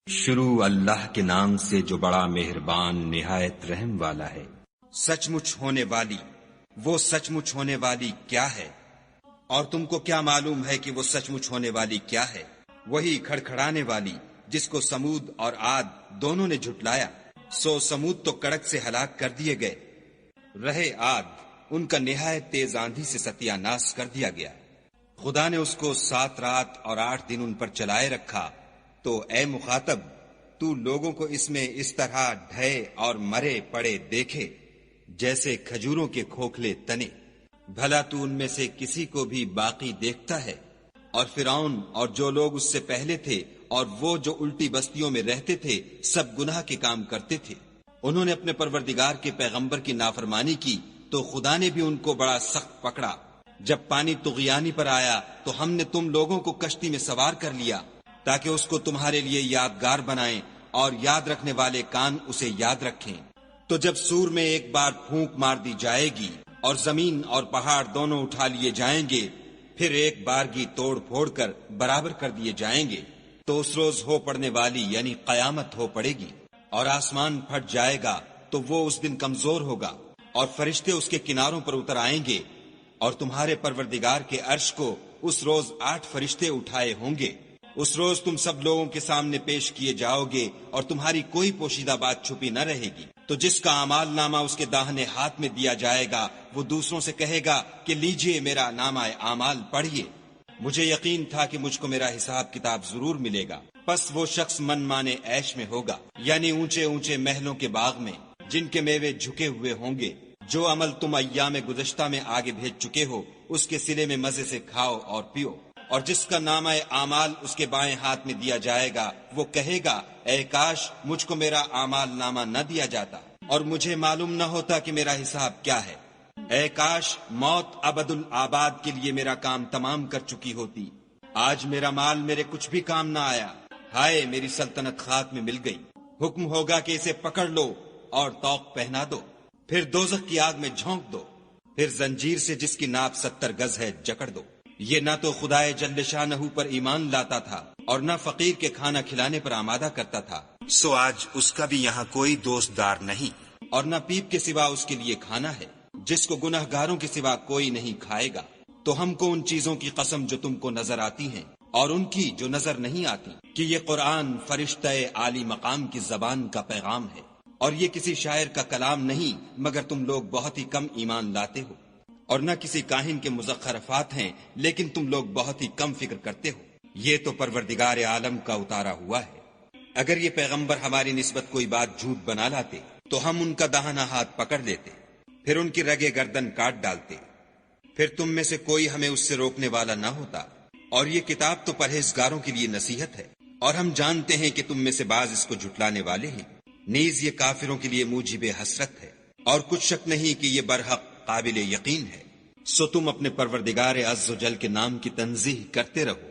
شروع اللہ کے نام سے جو بڑا مہربان نہایت رحم والا ہے۔ سچ مچ ہونے والی، وہ سچ مچ ہونے والی کیا ہے؟ اور تم کو کیا معلوم ہے کہ وہ سچ مچ ہونے والی کیا ہے؟ وہی کھڑکھڑانے والی جس کو سمود اور عاد دونوں نے جھٹلایا۔ سو سمود تو کڑک سے ہلاک کر دیے گئے، رہے عاد ان کا نہایت تیز آندھی سے ستیہ ناش کر دیا گیا۔ خدا نے اس کو 7 رات اور 8 دن ان پر چلائے رکھا۔ تو اے مخاطب، تو لوگوں کو اس میں اس طرح ڈھے اور مرے پڑے دیکھے جیسے کھجوروں کے کھوکھلے تنے۔ بھلا تو ان میں سے کسی کو بھی باقی دیکھتا ہے؟ اور فرعون اور جو لوگ اس سے پہلے تھے اور وہ جو الٹی بستیوں میں رہتے تھے سب گناہ کے کام کرتے تھے۔ انہوں نے اپنے پروردگار کے پیغمبر کی نافرمانی کی تو خدا نے بھی ان کو بڑا سخت پکڑا۔ جب پانی طغیانی پر آیا تو ہم نے تم لوگوں کو کشتی میں سوار کر لیا تاکہ اس کو تمہارے لیے یادگار بنائیں اور یاد رکھنے والے کان اسے یاد رکھیں۔ تو جب سور میں ایک بار پھونک مار دی جائے گی اور زمین اور پہاڑ دونوں اٹھا لیے جائیں گے، پھر ایک بارگی توڑ پھوڑ کر برابر کر دیے جائیں گے، تو اس روز ہو پڑنے والی یعنی قیامت ہو پڑے گی، اور آسمان پھٹ جائے گا تو وہ اس دن کمزور ہوگا، اور فرشتے اس کے کناروں پر اتر آئیں گے، اور تمہارے پروردگار کے عرش کو اس روز 8 فرشتے اٹھائے ہوں گے۔ اس روز تم سب لوگوں کے سامنے پیش کیے جاؤ گے اور تمہاری کوئی پوشیدہ بات چھپی نہ رہے گی۔ تو جس کا اعمال نامہ اس کے داہنے ہاتھ میں دیا جائے گا وہ دوسروں سے کہے گا کہ لیجئے میرا نامہ اعمال پڑھیے، مجھے یقین تھا کہ مجھ کو میرا حساب کتاب ضرور ملے گا۔ پس وہ شخص من مانے عیش میں ہوگا، یعنی اونچے اونچے محلوں کے باغ میں جن کے میوے جھکے ہوئے ہوں گے۔ جو عمل تم ایام گزشتہ میں آگے بھیج چکے ہو اس کے صلے میں مزے سے کھاؤ اور پیو۔ اور جس کا نامہ اعمال اس کے بائیں ہاتھ میں دیا جائے گا وہ کہے گا اے کاش مجھ کو میرا اعمال نامہ نہ دیا جاتا اور مجھے معلوم نہ ہوتا کہ میرا حساب کیا ہے۔ اے کاش موت ابد الآباد کے لیے میرا کام تمام کر چکی ہوتی۔ آج میرا مال میرے کچھ بھی کام نہ آیا، ہائے میری سلطنت خاک میں مل گئی۔ حکم ہوگا کہ اسے پکڑ لو اور طوق پہنا دو، پھر دوزخ کی آگ میں جھونک دو، پھر زنجیر سے جس کی ناپ 70 گز ہے جکڑ دو۔ یہ نہ تو خدائے جل شانہ پر ایمان لاتا تھا اور نہ فقیر کے کھانا کھلانے پر آمادہ کرتا تھا، سو آج اس کا بھی یہاں کوئی دوست دار نہیں، اور نہ پیپ کے سوا اس کے لیے کھانا ہے، جس کو گناہ گاروں کے سوا کوئی نہیں کھائے گا۔ تو ہم کو ان چیزوں کی قسم جو تم کو نظر آتی ہیں اور ان کی جو نظر نہیں آتی، کہ یہ قرآن فرشتہ عالی مقام کی زبان کا پیغام ہے، اور یہ کسی شاعر کا کلام نہیں، مگر تم لوگ بہت ہی کم ایمان لاتے ہو۔ اور نہ کسی کاہن کے مزخرفات ہیں، لیکن تم لوگ بہت ہی کم فکر کرتے ہو۔ یہ تو پروردگار عالم کا اتارا ہوا ہے۔ اگر یہ پیغمبر ہماری نسبت کوئی بات جھوٹ بنا لاتے تو ہم ان کا داہنا ہاتھ پکڑ لیتے، پھر ان کی رگے گردن کاٹ ڈالتے، پھر تم میں سے کوئی ہمیں اس سے روکنے والا نہ ہوتا۔ اور یہ کتاب تو پرہیزگاروں کے لیے نصیحت ہے، اور ہم جانتے ہیں کہ تم میں سے بعض اس کو جھٹلانے والے ہیں۔ نیز یہ کافروں کے لیے موجب حسرت ہے، اور کچھ شک نہیں کہ یہ برحق قابل یقین ہے۔ سو تم اپنے پروردگار عز و جل کے نام کی تنزیہ کرتے رہو۔